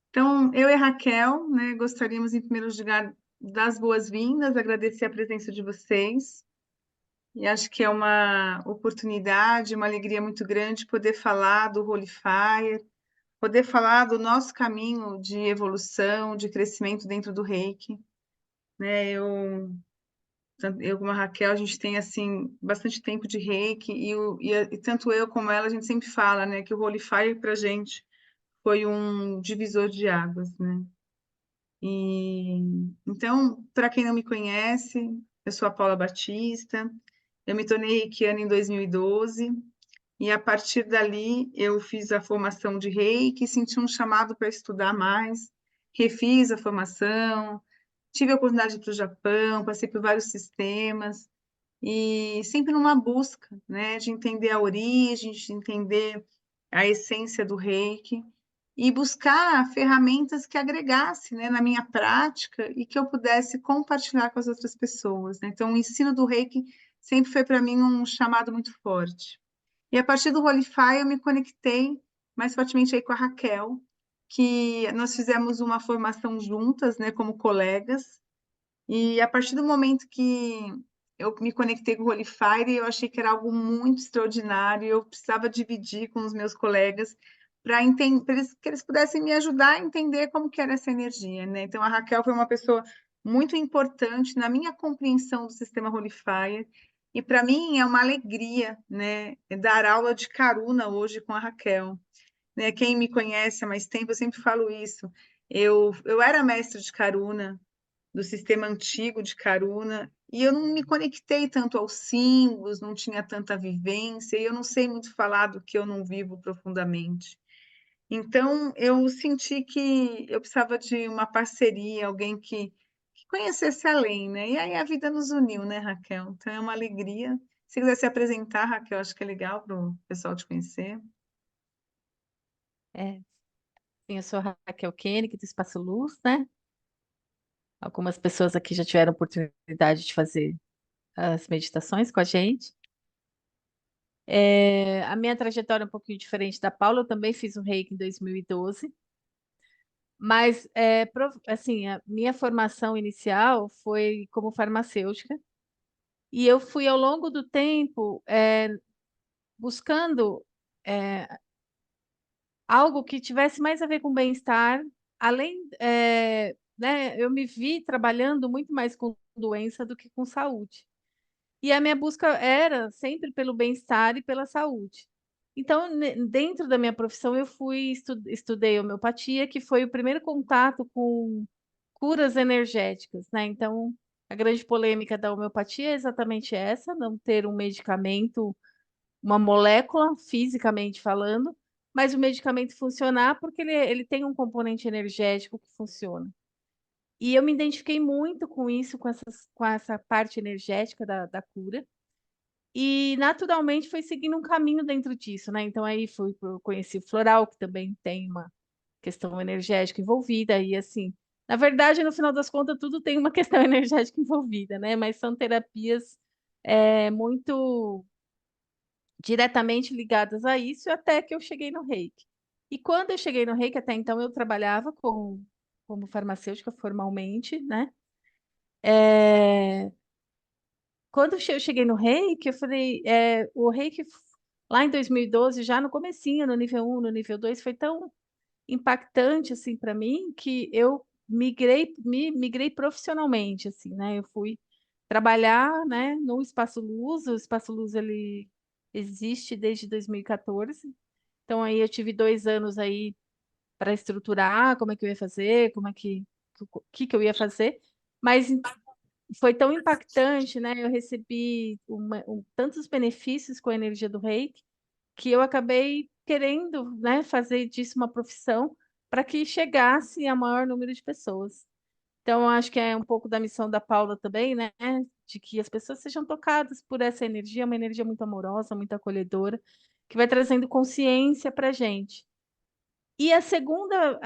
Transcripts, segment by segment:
Então, eu e a Raquel, né, gostaríamos, em primeiro lugar, das boas-vindas, agradecer a presença de vocês. E acho que é uma oportunidade, uma alegria muito grande poder falar do Holy Fire, poder falar do nosso caminho de evolução, de crescimento dentro do Reiki. Né? Eu como a Raquel, a gente tem assim bastante tempo de Reiki e tanto eu como ela, a gente sempre fala, né, que o Holy Fire para a gente foi um divisor de águas, né? E então, para quem não me conhece, eu sou a Paula Batista. Eu me tornei reikiana em 2012 e a partir dali eu fiz a formação de Reiki, senti um chamado para estudar mais, refiz a formação, tive a oportunidade de ir para o Japão, passei por vários sistemas e sempre numa busca, né, de entender a origem, de entender a essência do Reiki e buscar ferramentas que agregasse, né, na minha prática e que eu pudesse compartilhar com as outras pessoas, né? Então, o ensino do Reiki sempre foi para mim um chamado muito forte. E a partir do Holify eu me conectei mais fortemente aí com a Raquel, que nós fizemos uma formação juntas, né, como colegas, e a partir do momento que eu me conectei com o Holy Fire, eu achei que era algo muito extraordinário, eu precisava dividir com os meus colegas para que eles pudessem me ajudar a entender como que era essa energia, né? Então a Raquel foi uma pessoa muito importante na minha compreensão do sistema Holy Fire, e para mim é uma alegria, né, dar aula de Karuna hoje com a Raquel. Né? Quem me conhece há mais tempo, eu sempre falo isso. Eu era mestre de Karuna, do sistema antigo de Karuna, e eu não me conectei tanto aos símbolos, não tinha tanta vivência, e eu não sei muito falar do que eu não vivo profundamente. Então, eu senti que eu precisava de uma parceria, alguém que conhecesse além, né? E aí a vida nos uniu, né, Raquel? Então é uma alegria. Se quiser se apresentar, Raquel, acho que é legal para o pessoal te conhecer. É, sim, eu sou a Raquel Koenig, do Espaço Luz, né? Algumas pessoas aqui já tiveram oportunidade de fazer as meditações com a gente. A minha trajetória é um pouquinho diferente da Paula, eu também fiz o Reiki em 2012, mas assim, a minha formação inicial foi como farmacêutica, e eu fui ao longo do tempo buscando é, algo que tivesse mais a ver com bem-estar, além, né, eu me vi trabalhando muito mais com doença do que com saúde. E a minha busca era sempre pelo bem-estar e pela saúde. Então, dentro da minha profissão, eu fui estudei homeopatia, que foi o primeiro contato com curas energéticas, né? Então, a grande polêmica da homeopatia é exatamente essa, não ter um medicamento, uma molécula, fisicamente falando, mas o medicamento funcionar porque ele tem um componente energético que funciona. E eu me identifiquei muito com isso, com essa parte energética da cura, e naturalmente foi seguindo um caminho dentro disso, né? Então aí conheci o floral, que também tem uma questão energética envolvida, e assim, na verdade, no final das contas, tudo tem uma questão energética envolvida, né? Mas são terapias muito diretamente ligadas a isso, até que eu cheguei no Reiki. E quando eu cheguei no Reiki, até então eu trabalhava como farmacêutica formalmente, né? Eh, Quando eu cheguei no Reiki, eu falei, o Reiki lá em 2012, já no comecinho, no nível 1, no nível 2, foi tão impactante, assim, para mim, que eu migrei profissionalmente, assim, né, eu fui trabalhar, né, no Espaço Luz. O Espaço Luz, ele existe desde 2014, então aí eu tive 2 anos aí para estruturar como é que eu ia fazer, como é que eu ia fazer, mas foi tão impactante, né, eu recebi tantos benefícios com a energia do Reiki, que eu acabei querendo, né, fazer disso uma profissão, para que chegasse a maior número de pessoas. Então, eu acho que é um pouco da missão da Paula também, né, de que as pessoas sejam tocadas por essa energia, uma energia muito amorosa, muito acolhedora, que vai trazendo consciência pra gente. E a segunda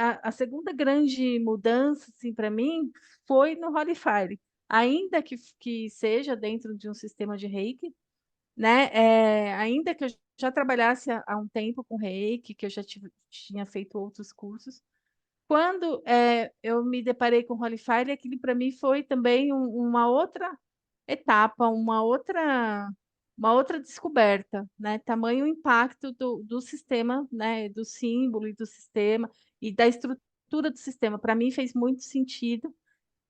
grande mudança, assim, para mim, foi no Holy Fire. Ainda que seja dentro de um sistema de Reiki, né, ainda que eu já trabalhasse há um tempo com Reiki, que eu já tinha feito outros cursos, quando eu me deparei com o Holy Fire, aquilo para mim foi também uma outra etapa, uma outra descoberta, né? Tamanho impacto do sistema, né? Do símbolo e do sistema e da estrutura do sistema. Para mim fez muito sentido.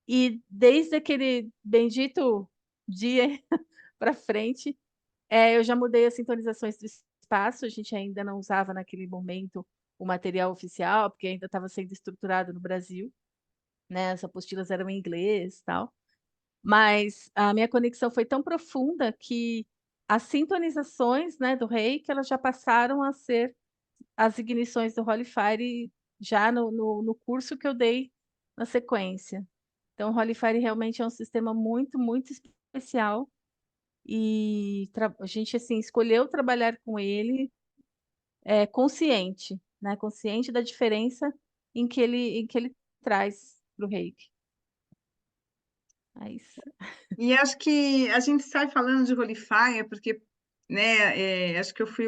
E desde aquele bendito dia para frente, eu já mudei as sintonizações do espaço. A gente ainda não usava naquele momento o material oficial, porque ainda estava sendo estruturado no Brasil, né? As apostilas eram em inglês, e tal. Mas a minha conexão foi tão profunda que as sintonizações, né, do Reiki, elas já passaram a ser as ignições do Holy Fire já no curso que eu dei na sequência. Então, o Holy Fire realmente é um sistema muito, muito especial e a gente assim escolheu trabalhar com ele consciente, né, consciente da diferença em que ele traz para o Reiki. É isso. E acho que a gente sai falando de Holy Fire porque, né, acho que eu fui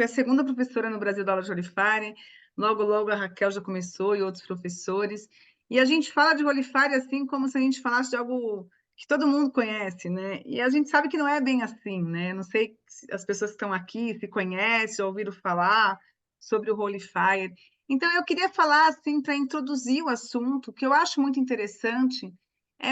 a segunda professora no Brasil da aula de Holy Fire, logo a Raquel já começou e outros professores, e a gente fala de Holy Fire assim como se a gente falasse de algo que todo mundo conhece, né? E a gente sabe que não é bem assim, né? Não sei se as pessoas que estão aqui se conhecem, já ouviram falar sobre o Holy Fire. Então eu queria falar assim para introduzir o assunto, que eu acho muito interessante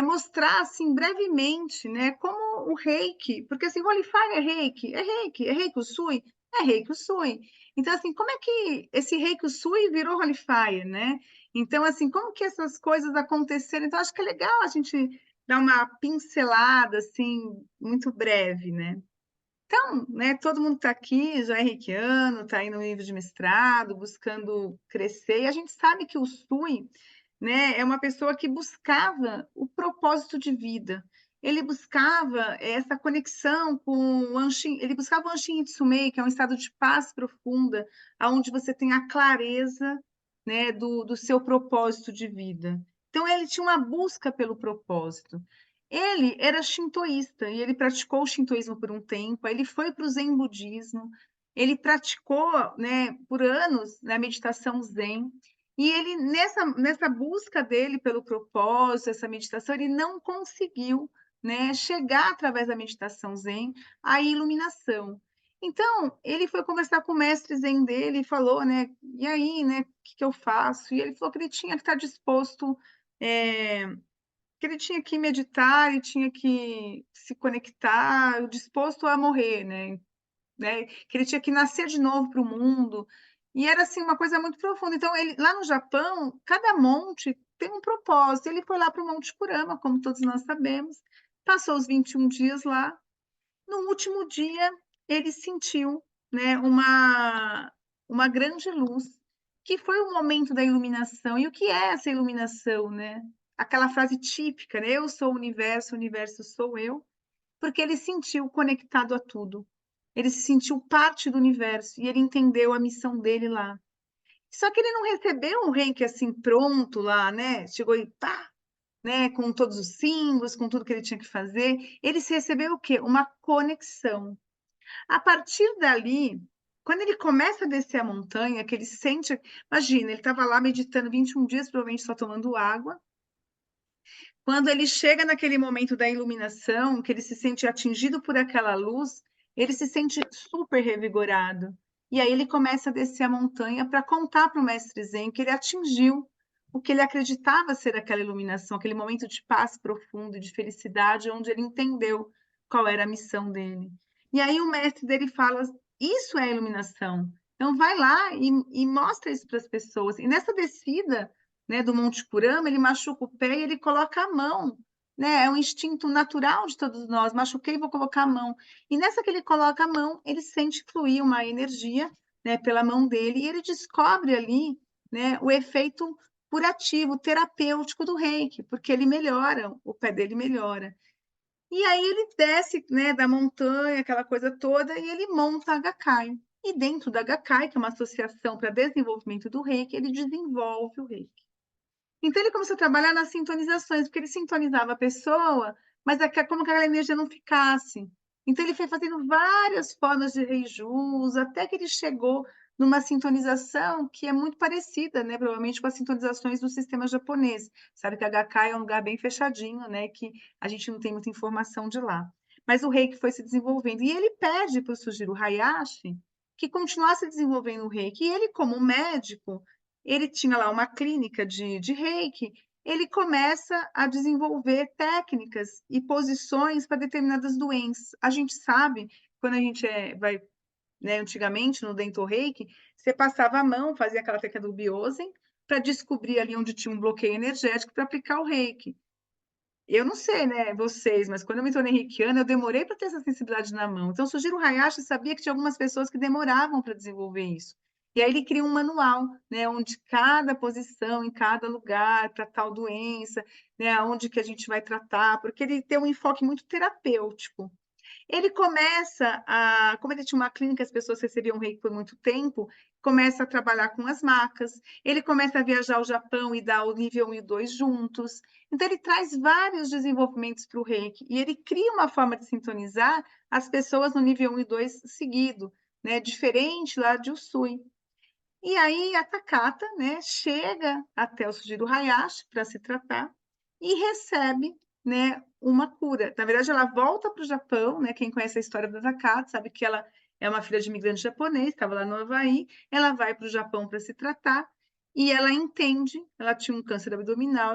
mostrar assim brevemente, né, como o Reiki, porque assim, Holy Fire é Reiki, é Reiki Usui, é Reiki Usui. Então assim, como é que esse Reiki Usui virou Holy Fire, né? Então assim, como que essas coisas aconteceram? Então acho que é legal a gente dar uma pincelada assim muito breve, né? Então, né, todo mundo está aqui, já é reikiano, está aí no nível de mestrado, buscando crescer, e a gente sabe que o Sui, né, é uma pessoa que buscava o propósito de vida. Ele buscava essa conexão com o Anshin, ele buscava o Anshin Itsumei, que é um estado de paz profunda, onde você tem a clareza, né, do seu propósito de vida. Então, ele tinha uma busca pelo propósito. Ele era shintoísta e ele praticou o shintoísmo por um tempo, aí ele foi para o Zen budismo, ele praticou, né, por anos na meditação Zen, e ele, nessa busca dele pelo propósito, essa meditação, ele não conseguiu, né, chegar através da meditação Zen à iluminação. Então, ele foi conversar com o mestre Zen dele e falou, né, e aí, né, o que eu faço? E ele falou que ele tinha que estar disposto, que ele tinha que meditar, ele tinha que se conectar, disposto a morrer, né? Que ele tinha que nascer de novo para o mundo. E era assim uma coisa muito profunda. Então, ele lá no Japão, cada monte tem um propósito. Ele foi lá para o Monte Kurama, como todos nós sabemos, passou os 21 dias lá. No último dia, ele sentiu, né, uma grande luz, que foi o momento da iluminação. E o que é essa iluminação, né? Aquela frase típica, né? Eu sou o universo sou eu, porque ele sentiu conectado a tudo. Ele se sentiu parte do universo e ele entendeu a missão dele lá. Só que ele não recebeu um reiki assim pronto lá, né? Chegou e pá, né? Com todos os símbolos, com tudo que ele tinha que fazer. Ele recebeu o quê? Uma conexão. A partir dali, quando ele começa a descer a montanha, que ele sente, imagina, ele estava lá meditando 21 dias, provavelmente só tomando água. Quando ele chega naquele momento da iluminação, que ele se sente atingido por aquela luz, ele se sente super revigorado. E aí ele começa a descer a montanha para contar para o mestre Zen que ele atingiu o que ele acreditava ser aquela iluminação, aquele momento de paz profundo, de felicidade, onde ele entendeu qual era a missão dele. E aí o mestre dele fala: isso é iluminação. Então vai lá e mostra isso para as pessoas. E nessa descida, né, do Monte Kurama, ele machuca o pé e ele coloca a mão, né? É um instinto natural de todos nós. Machuquei, vou colocar a mão. E nessa que ele coloca a mão, ele sente fluir uma energia, né, pela mão dele e ele descobre ali, né, o efeito curativo, terapêutico do Reiki, porque ele melhora, o pé dele melhora. E aí ele desce, né, da montanha, aquela coisa toda, e ele monta a Gakkai. E dentro da Gakkai, que é uma associação para desenvolvimento do Reiki, ele desenvolve o Reiki. Então ele começou a trabalhar nas sintonizações, porque ele sintonizava a pessoa, mas como que aquela energia não ficasse. Então ele foi fazendo várias formas de reijus, até que ele chegou numa sintonização que é muito parecida, né, provavelmente com as sintonizações do sistema japonês. Sabe que HK é um lugar bem fechadinho, né, que a gente não tem muita informação de lá. Mas o reiki foi se desenvolvendo. E ele pede para o Sujiro Hayashi que continuasse desenvolvendo o reiki. E ele, como médico, ele tinha lá uma clínica de reiki, ele começa a desenvolver técnicas e posições para determinadas doenças. A gente sabe, quando a gente vai, né, antigamente no Dental Reiki, você passava a mão, fazia aquela técnica do Biosen, para descobrir ali onde tinha um bloqueio energético para aplicar o reiki. Eu não sei, né, vocês, mas quando eu me tornei reikiana, eu demorei para ter essa sensibilidade na mão. Então, o Sujiro Hayashi sabia que tinha algumas pessoas que demoravam para desenvolver isso. E aí ele cria um manual, né, onde cada posição, em cada lugar, para tal doença, né, onde que a gente vai tratar, porque ele tem um enfoque muito terapêutico. Ele começa a, como ele tinha uma clínica, as pessoas recebiam reiki por muito tempo, começa a trabalhar com as macas, ele começa a viajar ao Japão e dar o nível 1 e 2 juntos. Então, ele traz vários desenvolvimentos para o reiki e ele cria uma forma de sintonizar as pessoas no nível 1 e 2 seguido, né? Diferente lá de Usui. E aí a Takata, né, chega até o Sujiro Hayashi para se tratar e recebe, né, uma cura. Na verdade, ela volta para o Japão, né? Quem conhece a história da Takata sabe que ela é uma filha de imigrante japonês, estava lá no Havaí, ela vai para o Japão para se tratar e ela entende, ela tinha um câncer abdominal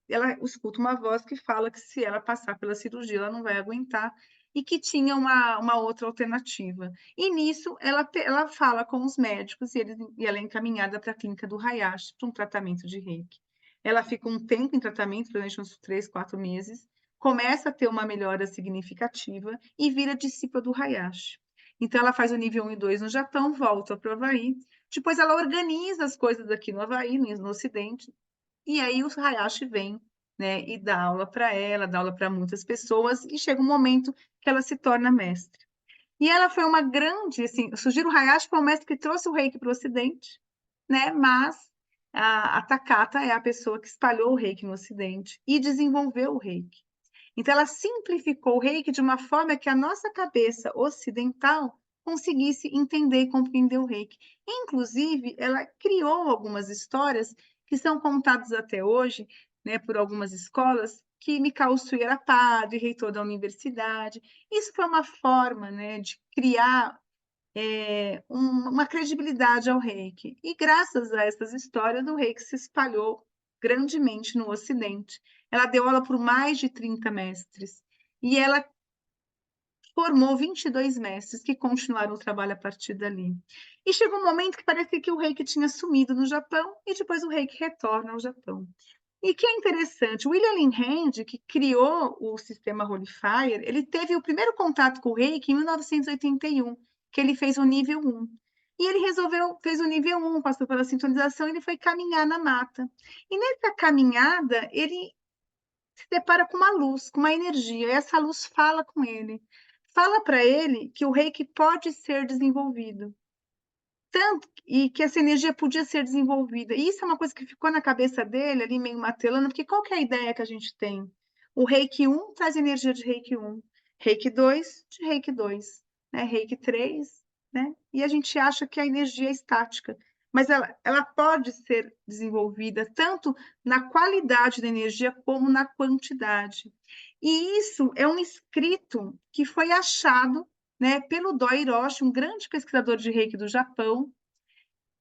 ela escuta uma voz que fala que se ela passar pela cirurgia, ela não vai aguentar e que tinha uma outra alternativa. E nisso ela fala com os médicos e ela é encaminhada para a clínica do Hayashi para um tratamento de reiki. Ela fica um tempo em tratamento, durante uns 3, 4 meses, começa a ter uma melhora significativa e vira discípula do Hayashi. Então, ela faz o nível 1 e 2 no Japão, volta para o Havaí, depois ela organiza as coisas aqui no Havaí, no Ocidente, e aí o Hayashi vem, né, e dá aula para ela, dá aula para muitas pessoas, e chega um momento que ela se torna mestre. E ela foi uma grande, assim, o Sujiro Hayashi foi um mestre que trouxe o reiki para o Ocidente, né? Mas a Takata é a pessoa que espalhou o reiki no Ocidente e desenvolveu o reiki. Então, ela simplificou o reiki de uma forma que a nossa cabeça ocidental conseguisse entender e compreender o reiki. Inclusive, ela criou algumas histórias que são contadas até hoje, né, por algumas escolas, que Mikao Usui era padre, reitor da universidade. Isso foi uma forma, né, de criar uma credibilidade ao reiki. E graças a essas histórias, o reiki se espalhou grandemente no Ocidente. Ela deu aula por mais de 30 mestres. E ela formou 22 mestres que continuaram o trabalho a partir dali. E chegou um momento que parecia que o reiki tinha sumido no Japão e depois o reiki retorna ao Japão. E que é interessante, o William Lynn Hand, que criou o sistema Holy Fire, ele teve o primeiro contato com o reiki em 1981, que ele fez o nível 1. E ele fez o nível 1, passou pela sintonização, ele foi caminhar na mata. E nessa caminhada, ele se depara com uma luz, com uma energia, e essa luz fala com ele. Fala para ele que o reiki pode ser desenvolvido. Tanto, e que essa energia podia ser desenvolvida. E isso é uma coisa que ficou na cabeça dele, ali meio martelando, porque qual que é a ideia que a gente tem? O Reiki 1 traz energia de Reiki 1, Reiki 2 de Reiki 2, né? Reiki 3, né? E a gente acha que a energia é estática, mas ela pode ser desenvolvida tanto na qualidade da energia como na quantidade. E isso é um escrito que foi achado, né, pelo Doi Hiroshi, um grande pesquisador de reiki do Japão,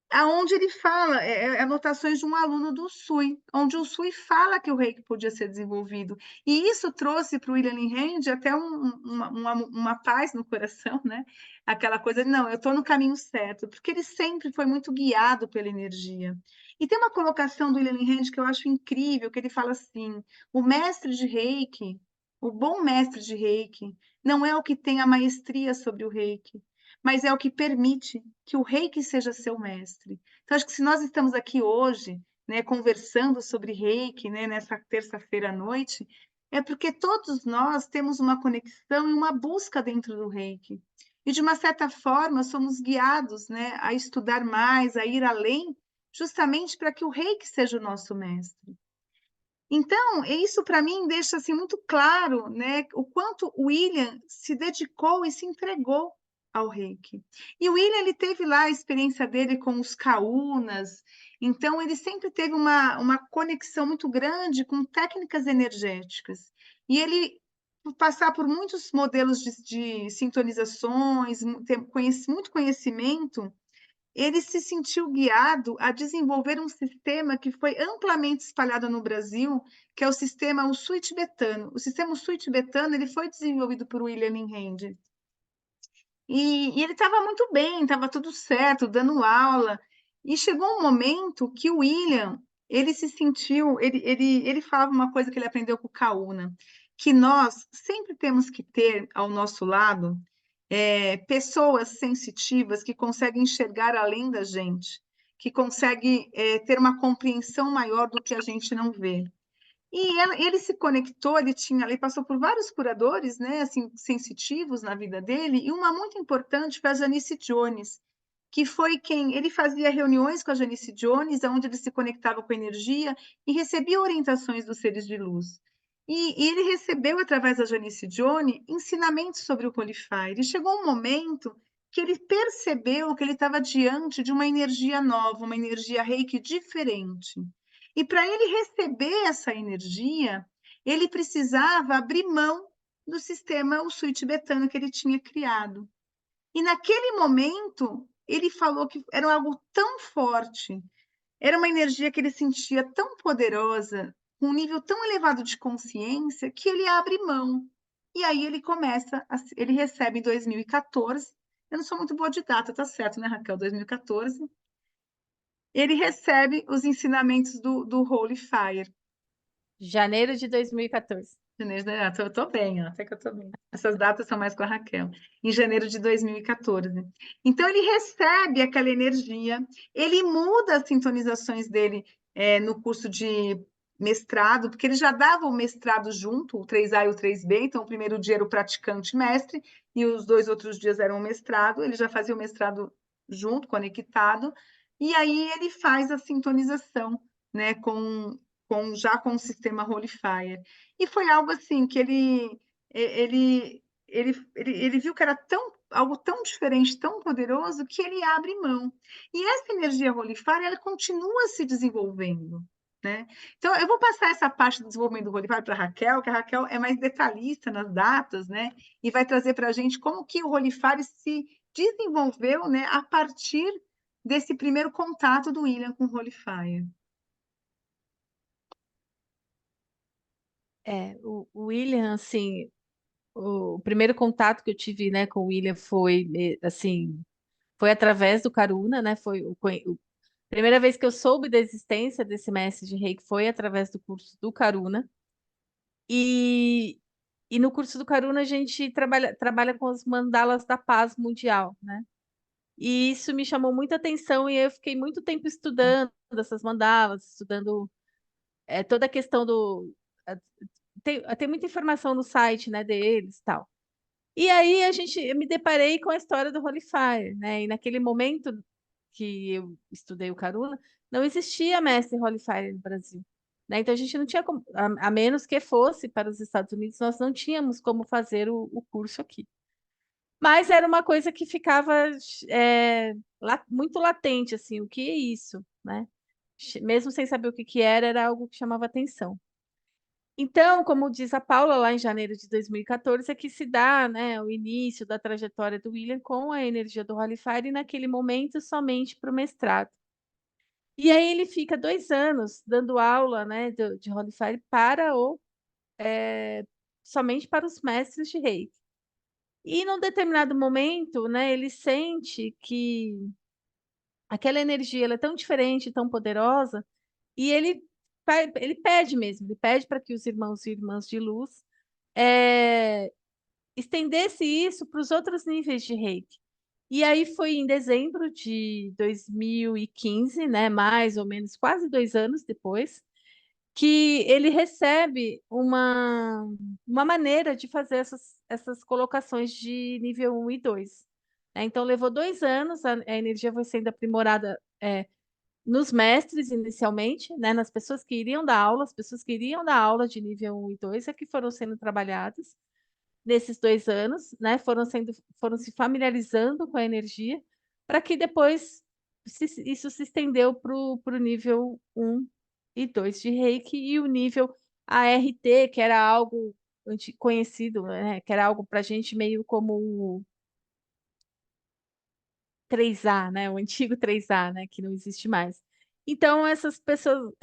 aonde ele fala, anotações de um aluno do SUI, onde o SUI fala que o reiki podia ser desenvolvido. E isso trouxe para o William Lynn Hand até uma paz no coração, né? Aquela coisa de, não, eu estou no caminho certo, porque ele sempre foi muito guiado pela energia. E tem uma colocação do William Lynn Hand que eu acho incrível, que ele fala assim, o mestre de reiki, o bom mestre de reiki, não é o que tem a maestria sobre o reiki, mas é o que permite que o reiki seja seu mestre. Então, acho que se nós estamos aqui hoje, né, conversando sobre reiki, né, nessa terça-feira à noite, é porque todos nós temos uma conexão e uma busca dentro do reiki. E, de uma certa forma, somos guiados, né, a estudar mais, a ir além, justamente para que o reiki seja o nosso mestre. Então, isso para mim deixa assim, muito claro, né, o quanto o William se dedicou e se entregou ao reiki. E o William, ele teve lá a experiência dele com os kahunas, então ele sempre teve uma conexão muito grande com técnicas energéticas. E ele, por passar por muitos modelos de sintonizações, ter muito conhecimento, ele se sentiu guiado a desenvolver um sistema que foi amplamente espalhado no Brasil, que é o sistema Usui tibetano. O sistema Usui tibetano, ele foi desenvolvido por William Lin Hand. E ele estava muito bem, estava tudo certo, dando aula. E chegou um momento que o William, ele se sentiu, ele falava uma coisa que ele aprendeu com o Kauna, que nós sempre temos que ter ao nosso lado pessoas sensitivas que conseguem enxergar além da gente, que conseguem ter uma compreensão maior do que a gente não vê. Ele se conectou, ele passou por vários curadores, né, assim, sensitivos na vida dele, e uma muito importante foi a Janice Jones, que foi quem ele fazia reuniões com a Janice Jones, onde ele se conectava com a energia e recebia orientações dos seres de luz. E ele recebeu, através da Janice Jones, ensinamentos sobre o Holy Fire. E chegou um momento que ele percebeu que ele estava diante de uma energia nova, uma energia reiki diferente. E para ele receber essa energia, ele precisava abrir mão do sistema Usui tibetano que ele tinha criado. E naquele momento, ele falou que era algo tão forte, era uma energia que ele sentia tão poderosa, com um nível tão elevado de consciência, que ele abre mão. E aí ele começa, ele recebe em 2014, eu não sou muito boa de data, tá certo, né, Raquel? 2014, ele recebe os ensinamentos do Holy Fire. Janeiro de 2014. Janeiro, né? Eu tô bem, ó, até que eu tô bem. Essas datas são mais com a Raquel. Em janeiro de 2014. Então, ele recebe aquela energia, ele muda as sintonizações dele no curso de mestrado, porque ele já dava o mestrado junto, o 3A e o 3B, então o primeiro dia era o praticante mestre, e os 2 outros dias eram o mestrado, ele já fazia o mestrado junto, conectado, e aí ele faz a sintonização, né, já com o sistema Holy Fire. E foi algo assim que ele viu que era algo tão diferente, tão poderoso, que ele abre mão. E essa energia Holy Fire, ela continua se desenvolvendo. Né? Então, eu vou passar essa parte do desenvolvimento do Holy Fire para a Raquel, que a Raquel é mais detalhista nas datas, né? E vai trazer para a gente como que o Holy Fire se desenvolveu, né, a partir desse primeiro contato do William com o Holy Fire. O William, assim, o primeiro contato que eu tive, né, com o William foi, assim, foi através do Karuna, né, primeira vez que eu soube da existência desse mestre de Reiki foi através do curso do Karuna. E, e no curso do Karuna a gente trabalha com as mandalas da paz mundial, né? E isso me chamou muita atenção e eu fiquei muito tempo estudando essas mandalas, estudando toda a questão do. eh, tem muita informação no site, né, deles e tal. E aí eu me deparei com a história do Holy Fire, né? E naquele momento que eu estudei o Karuna, não existia mestre Holy Fire no Brasil, né? Então a gente não tinha como, a menos que fosse para os Estados Unidos, nós não tínhamos como fazer o curso aqui. Mas era uma coisa que ficava muito latente, assim, o que é isso, né? Mesmo sem saber o que que era algo que chamava atenção. Então, como diz a Paula, lá em janeiro de 2014, é que se dá, né, o início da trajetória do William com a energia do Holy Fire, e naquele momento somente para o mestrado. E aí ele fica 2 anos dando aula, né, de Holy Fire é, somente para os mestres de Reiki. E num determinado momento, né, ele sente que aquela energia ela é tão diferente, tão poderosa, e ele pede mesmo, ele pede para que os irmãos e irmãs de luz é, estendesse isso para os outros níveis de Reiki. E aí foi em dezembro de 2015, né, mais ou menos quase 2 anos depois, que ele recebe uma maneira de fazer essas colocações de nível 1 e 2. Né? Então levou 2 anos, a energia foi sendo aprimorada nos mestres inicialmente, né, nas pessoas que iriam dar aula, as pessoas que iriam dar aula de nível 1 e 2 é que foram sendo trabalhadas. nesses 2 anos, né? Foram se familiarizando com a energia, para que depois isso se estendeu para o nível 1 e 2 de Reiki, e o nível ART, que era algo conhecido, né? Que era algo para a gente meio como o 3A, né? O antigo 3A, né? Que não existe mais. Então, essas pessoas,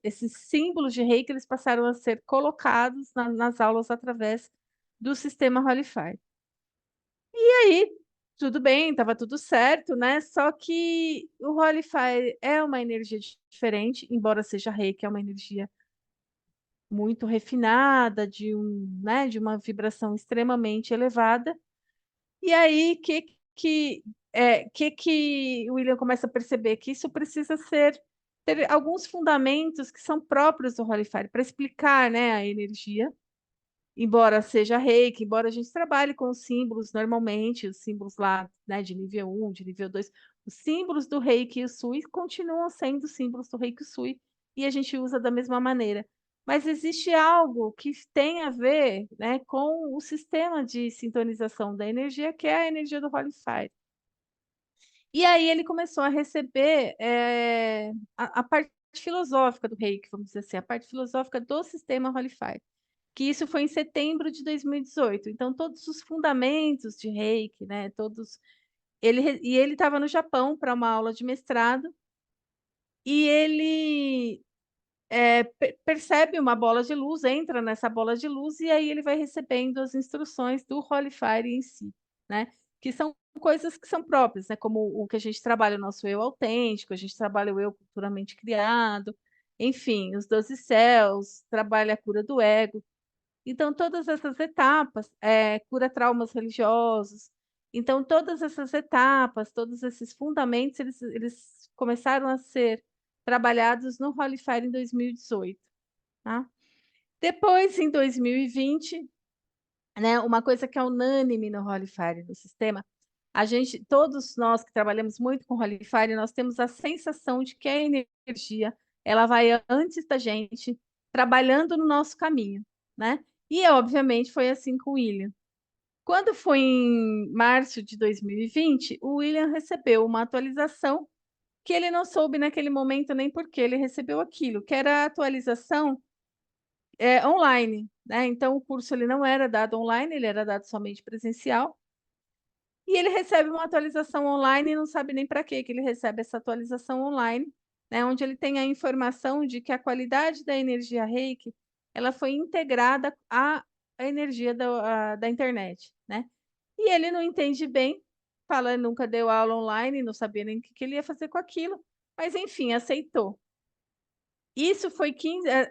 esses símbolos de Reiki, eles passaram a ser colocados nas aulas através do sistema Holy Fire. E aí, tudo bem, estava tudo certo, né? Só que o Holy Fire é uma energia diferente, embora seja Reiki, é uma energia muito refinada, né, de uma vibração extremamente elevada. E aí, que o William começa a perceber que isso precisa ter alguns fundamentos que são próprios do Holy Fire para explicar, né, a energia, embora seja Reiki, embora a gente trabalhe com os símbolos normalmente, os símbolos lá, né, de nível 1, de nível 2, os símbolos do Reiki e o Sui continuam sendo símbolos do Reiki e Sui, e a gente usa da mesma maneira. Mas existe algo que tem a ver, né, com o sistema de sintonização da energia, que é a energia do Holy Fire. E aí ele começou a receber a parte filosófica do Reiki, vamos dizer assim, a parte filosófica do sistema Holy Fire, que isso foi em setembro de 2018. Então, todos os fundamentos de Reiki, né, ele estava no Japão para uma aula de mestrado, e ele percebe uma bola de luz, entra nessa bola de luz, e aí ele vai recebendo as instruções do Holy Fire em si, né? Que são coisas que são próprias, né? Como o que a gente trabalha o nosso eu autêntico, a gente trabalha o eu culturalmente criado, enfim, os 12 céus, trabalha a cura do ego. Então, todas essas etapas, cura traumas religiosos. Então, todas essas etapas, todos esses fundamentos, eles começaram a ser trabalhados no Holy Fire em 2018, tá? Depois, em 2020, né, uma coisa que é unânime no Holy Fire, no sistema, todos nós que trabalhamos muito com Holy Fire, nós temos a sensação de que a energia, ela vai antes da gente, trabalhando no nosso caminho, né? E, obviamente, foi assim com o William. Quando foi em março de 2020, o William recebeu uma atualização que ele não soube naquele momento nem por que ele recebeu aquilo, que era a atualização online, né? Então, o curso ele não era dado online, ele era dado somente presencial. E ele recebe uma atualização online e não sabe nem para que ele recebe essa atualização online, né? Onde ele tem a informação de que a qualidade da energia Reiki ela foi integrada à energia da internet, né? E ele não entende bem, fala nunca deu aula online, não sabia nem o que ele ia fazer com aquilo, mas enfim, aceitou.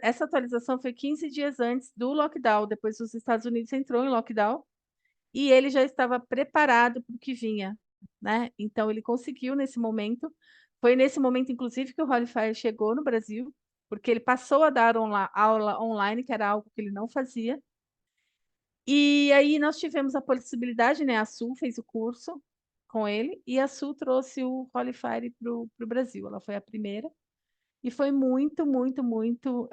Essa atualização foi 15 dias antes do lockdown, depois os Estados Unidos entrou em lockdown, e ele já estava preparado para o que vinha, né. Então ele conseguiu nesse momento, foi nesse momento inclusive que o Holy Fire chegou no Brasil, porque ele passou a dar aula online, que era algo que ele não fazia. E aí nós tivemos a possibilidade, né, a Sul fez o curso com ele, e a Sul trouxe o Holy Fire para o Brasil, ela foi a primeira, e foi muito, muito, muito,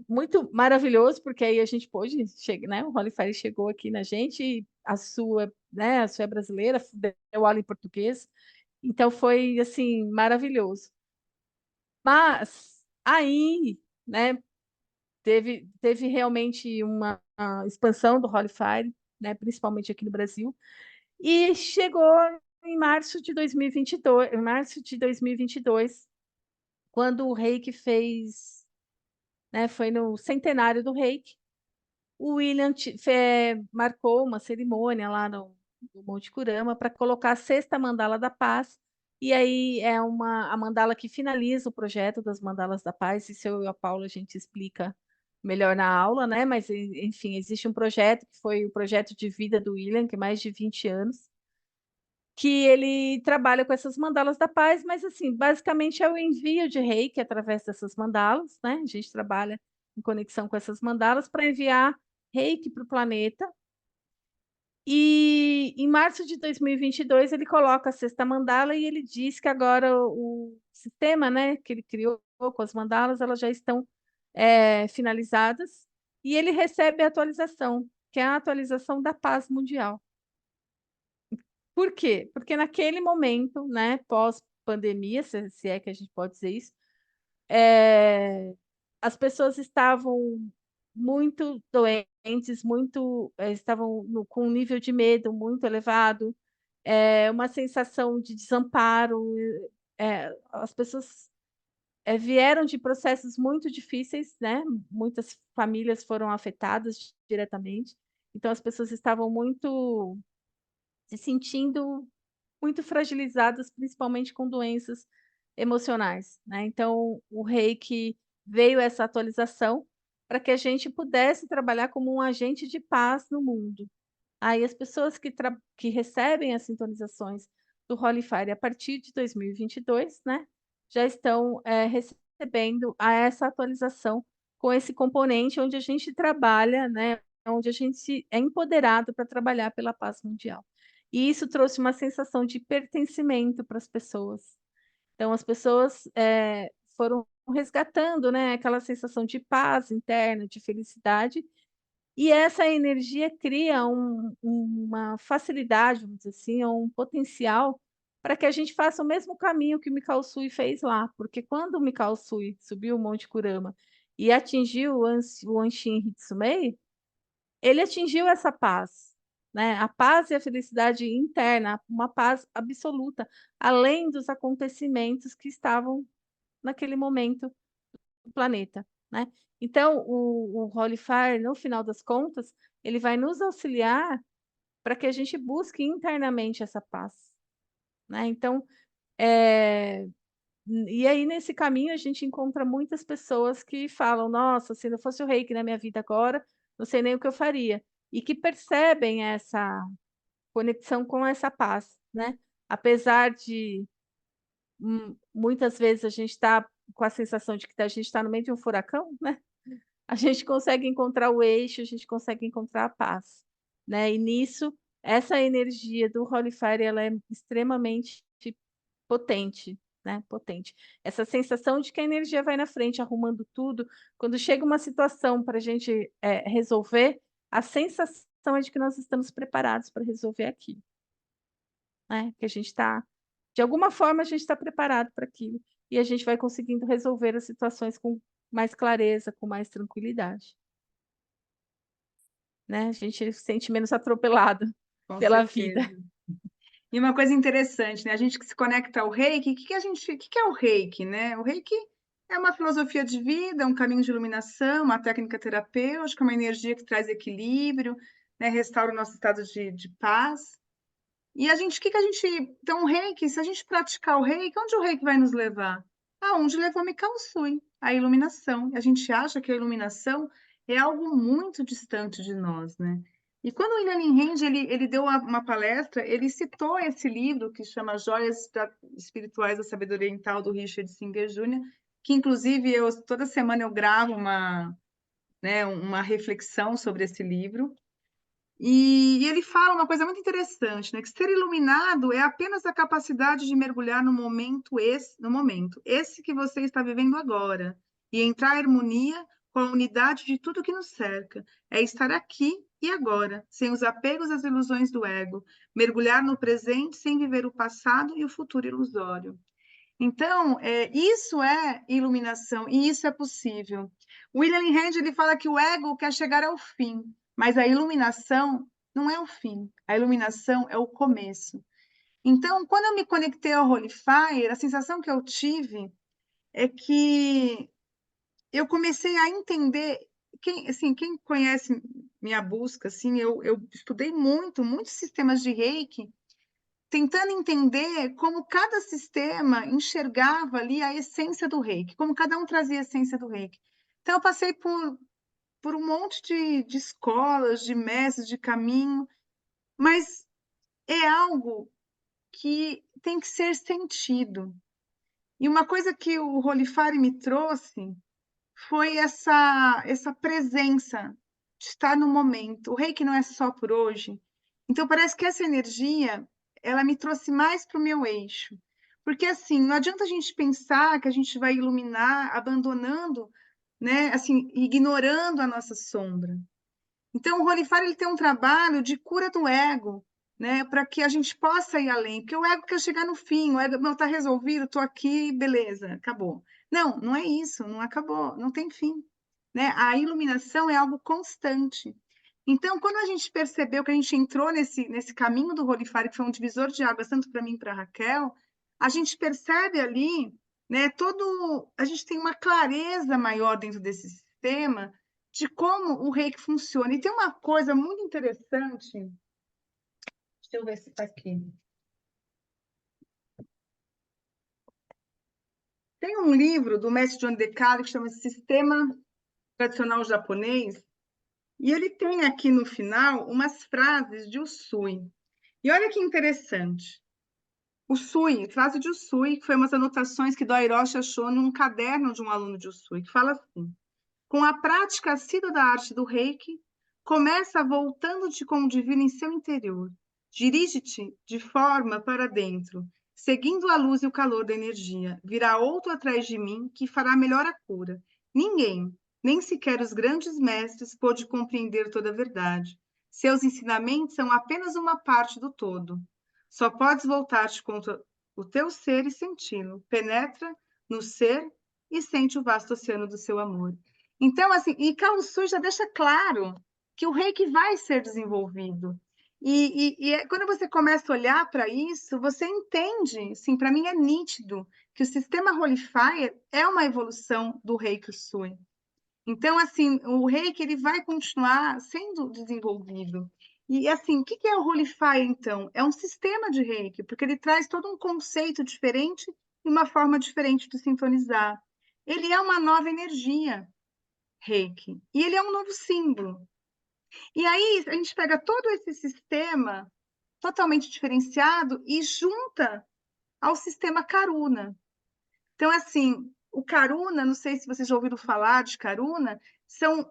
muito maravilhoso, porque aí a gente pôde chegar, né? O Holy Fire chegou aqui na gente, e né? A sua é brasileira, deu aula em português, então foi assim maravilhoso. Mas aí, né? Teve realmente uma expansão do Holy Fire, né? Principalmente aqui no Brasil, e chegou em março de 2022, quando o Reiki fez, né? Foi no centenário do Reiki. O William marcou uma cerimônia lá no Monte Kurama para colocar a sexta mandala da paz, e aí é a mandala que finaliza o projeto das mandalas da paz. Isso eu e a Paula a gente explica melhor na aula, né? Mas enfim, existe um projeto que foi o projeto de vida do William, que é mais de 20 anos, que ele trabalha com essas mandalas da paz, mas assim, basicamente é o envio de reiki através dessas mandalas, né? A gente trabalha em conexão com essas mandalas para enviar reiki para o planeta. E em março de 2022 ele coloca a sexta mandala, e ele diz que agora o sistema, né, que ele criou com as mandalas, elas já estão finalizadas, e ele recebe a atualização, que é a atualização da paz mundial. Por quê? Porque naquele momento, né, pós-pandemia, se é que a gente pode dizer isso, as pessoas estavam muito doentes, estavam com um nível de medo muito elevado, uma sensação de desamparo, as pessoas vieram de processos muito difíceis, né? Muitas famílias foram afetadas diretamente, então as pessoas estavam muito se sentindo muito fragilizadas, principalmente com doenças emocionais, né. Então, o Reiki veio essa atualização para que a gente pudesse trabalhar como um agente de paz no mundo. Aí as pessoas que recebem as sintonizações do Holy Fire a partir de 2022, né, já estão, recebendo essa atualização com esse componente onde a gente trabalha, né, onde a gente é empoderado para trabalhar pela paz mundial. E isso trouxe uma sensação de pertencimento para as pessoas. Então as pessoas, foram resgatando, né, aquela sensação de paz interna, de felicidade, e essa energia cria uma facilidade, vamos dizer assim, ou um potencial para que a gente faça o mesmo caminho que o Mikao Sui fez lá, porque quando o Mikao Sui subiu o Monte Kurama e atingiu o Anshin Hitsumei, ele atingiu essa paz, né, a paz e a felicidade interna, uma paz absoluta, além dos acontecimentos que estavam naquele momento do planeta, né. Então o Holy Fire, no final das contas, ele vai nos auxiliar para que a gente busque internamente essa paz, né. Então, eh, e aí nesse caminho a gente encontra muitas pessoas que falam: "Nossa, se não fosse o reiki na minha vida agora, não sei nem o que eu faria", e que percebem essa conexão com essa paz, né. Apesar de, muitas vezes a gente tá com a sensação de que a gente está no meio de um furacão, né, a gente consegue encontrar o eixo, a gente consegue encontrar a paz, né, e nisso, essa energia do Holy Fire ela é extremamente potente, né, potente. Essa sensação de que a energia vai na frente arrumando tudo, quando chega uma situação para a gente, resolver, a sensação é de que nós estamos preparados para resolver aquilo, né, que a gente está de alguma forma a gente está preparado para aquilo, e a gente vai conseguindo resolver as situações com mais clareza, com mais tranquilidade, né, a gente se sente menos atropelado Com pela vida. certeza. E uma coisa interessante, né, a gente que se conecta ao Reiki, o que que é o Reiki, né? O Reiki é uma filosofia de vida, é um caminho de iluminação, uma técnica terapêutica, uma energia que traz equilíbrio, né, restaura o nosso estado de paz. E a gente, o que que a gente, então o Reiki, se a gente praticar o Reiki, onde o Reiki vai nos levar? Aonde levou Mikao Usui, a iluminação. A gente acha que a iluminação é algo muito distante de nós, né? E quando o William Hand ele deu uma palestra, ele citou esse livro que chama Espirituais da Sabedoria Oriental, do Richard Singer Jr., que inclusive toda semana eu gravo uma reflexão sobre esse livro. E ele fala uma coisa muito interessante, né? Que ser iluminado é apenas a capacidade de mergulhar no momento, esse que você está vivendo agora, e entrar em harmonia com a unidade de tudo que nos cerca. É estar aqui e agora, sem os apegos às ilusões do ego, mergulhar no presente sem viver o passado e o futuro ilusório. Então, isso é iluminação e isso é possível. O William Hand ele fala que o ego quer chegar ao fim, mas a iluminação não é o fim, a iluminação é o começo. Então, quando eu me conectei ao Holy Fire, a sensação que eu tive é que eu comecei a entender, quem conhece minha busca, assim, eu estudei muitos sistemas de Reiki, tentando entender como cada sistema enxergava ali a essência do reiki, como cada um trazia a essência do reiki. Então, eu passei por um monte de escolas, de mestres, de caminho, mas é algo que tem que ser sentido. E uma coisa que o Holy Fire me trouxe foi essa presença de estar no momento. O reiki não é só por hoje. Então parece que essa energia, ela me trouxe mais para o meu eixo. Porque assim, não adianta a gente pensar que a gente vai iluminar abandonando né? Assim, ignorando a nossa sombra. Então, o Holifar ele tem um trabalho de cura do ego, né? Para que a gente possa ir além, porque o ego quer chegar no fim, o ego não está resolvido, estou aqui, beleza, acabou. Não, não é isso, não acabou, não tem fim, né? A iluminação é algo constante. Então, quando a gente percebeu que a gente entrou nesse caminho do Holifar, que foi um divisor de águas tanto para mim e para Raquel, a gente percebe ali, né? A gente tem uma clareza maior dentro desse sistema de como o reiki funciona. E tem uma coisa muito interessante, deixa eu ver se está aqui. Tem um livro do mestre John DeCarlo que chama Sistema Tradicional Japonês, e ele tem aqui no final umas frases de Usui. E olha que interessante. Usui, frase de Usui, que foi umas anotações que Doi Hiroshi achou num caderno de um aluno de Usui, que fala assim: com a prática assídua da arte do reiki, começa voltando-te com o divino em seu interior. Dirige-te de forma para dentro, seguindo a luz e o calor da energia. Virá outro atrás de mim que fará melhor a cura. Ninguém, nem sequer os grandes mestres, pôde compreender toda a verdade. Seus ensinamentos são apenas uma parte do todo. Só podes voltar-te contra o teu ser e senti-lo. Penetra no ser e sente o vasto oceano do seu amor. Então, assim, e Cao Sui já deixa claro que o reiki vai ser desenvolvido. Quando você começa a olhar para isso, você entende, assim, para mim é nítido que o sistema Holy Fire é uma evolução do reiki Sui. Então, assim, o reiki ele vai continuar sendo desenvolvido. E, assim, o que é o Holy Fire, então? É um sistema de reiki, porque ele traz todo um conceito diferente e uma forma diferente de sintonizar. Ele é uma nova energia. Reiki. E ele é um novo símbolo. E aí a gente pega todo esse sistema totalmente diferenciado e junta ao sistema Karuna. Então, assim, o Karuna, não sei se vocês já ouviram falar de Karuna, são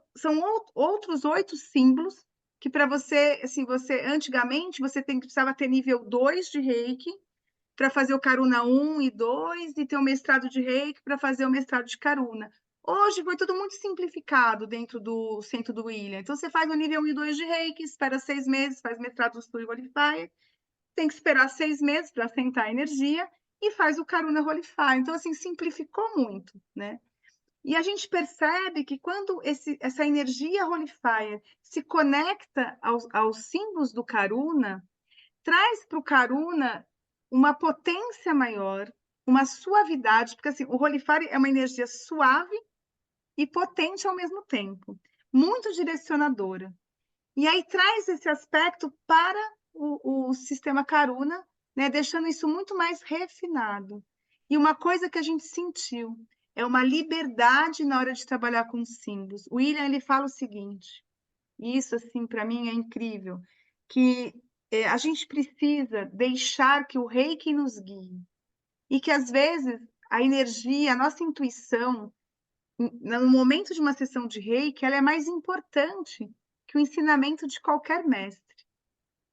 outros 8 símbolos que para você, assim, antigamente precisava ter nível 2 de Reiki para fazer o Karuna 1 e 2 e ter o mestrado de Reiki para fazer o mestrado de Karuna. Hoje foi tudo muito simplificado dentro do centro do William. Então, você faz o nível 1 e 2 de Reiki, espera 6 meses, faz mestrado no Studio Qualifier, tem que esperar 6 meses para sentar a energia e faz o Karuna Holify. Então, assim, simplificou muito, né? E a gente percebe que quando essa energia Holifier se conecta aos símbolos do Karuna, traz para o Karuna uma potência maior, uma suavidade, porque assim, o Holifari é uma energia suave e potente ao mesmo tempo, muito direcionadora. E aí traz esse aspecto para o sistema Karuna, né, deixando isso muito mais refinado. E uma coisa que a gente sentiu é uma liberdade na hora de trabalhar com símbolos. O William ele fala o seguinte: e isso, assim, para mim é incrível, que a gente precisa deixar que o reiki nos guie. E que, às vezes, a energia, a nossa intuição, no momento de uma sessão de reiki, ela é mais importante que o ensinamento de qualquer mestre.